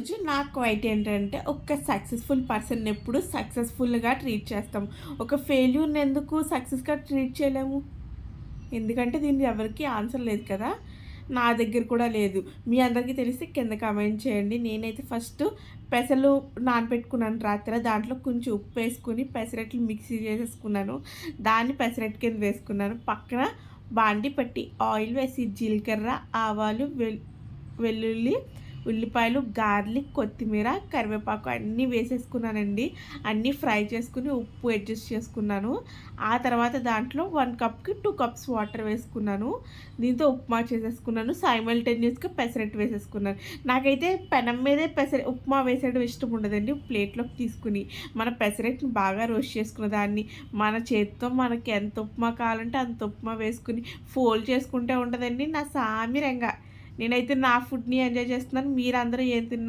ఈరోజు నా క్వైట్ ఏంటంటే, ఒక సక్సెస్‌ఫుల్ పర్సన్‌ని ఎప్పుడు సక్సెస్‌ఫుల్‌గా ట్రీట్ చేస్తాం. ఒక ఫెయిల్యూర్‌ని ఎందుకు సక్సెస్‌గా ట్రీట్ చేయలేము? ఎందుకంటే దీనికి ఎవరికీ ఆన్సర్ లేదు కదా! నా దగ్గర కూడా లేదు. మీ అందరికీ తెలిస్తే కింద కామెంట్ చేయండి. నేనైతే ఫస్ట్ పెసలు నానబెట్టుకున్నాను రాత్ర. దాంట్లో కొంచెం ఉప్పేసుకొని పెసరట్లు మిక్సీ చేసేసుకున్నాను. దాన్ని పెసరట్టు కింద వేసుకున్నాను. పక్కన బాండీ పెట్టి ఆయిల్ వేసి జీలకర్ర, ఆవాలు, వెల్లుల్లి, ఉల్లిపాయలు, గార్లిక్, కొత్తిమీర, కరివేపాకు అన్నీ వేసేసుకున్నానండి. అన్నీ ఫ్రై చేసుకొని ఉప్పు అడ్జస్ట్ చేసుకున్నాను. ఆ తర్వాత దాంట్లో 1 కప్‌కి 2 కప్స్ వాటర్ వేసుకున్నాను. దీంతో ఉప్మా చేసేసుకున్నాను. సైమల్టేనియస్‌గా పెసరట్టు వేసేసుకున్నాను. నాకైతే పెనం మీదే ఉప్మా వేసేయడం ఇష్టం ఉండదండి. ప్లేట్‌లోకి తీసుకొని మన పెసరట్టుని బాగా రోస్ట్ చేసుకున్న దాన్ని మన చేత్తో మనకి ఎంత ఉప్మా కావాలంటే అంత ఉప్మా వేసుకొని ఫోల్డ్ చేసుకుంటే ఉంటదండి నా సామిరంగా. నేనైతే నా ఫుడ్‌ని ఎంజాయ్ చేస్తున్నాను. మీరందరూ ఏం తిన్నారు?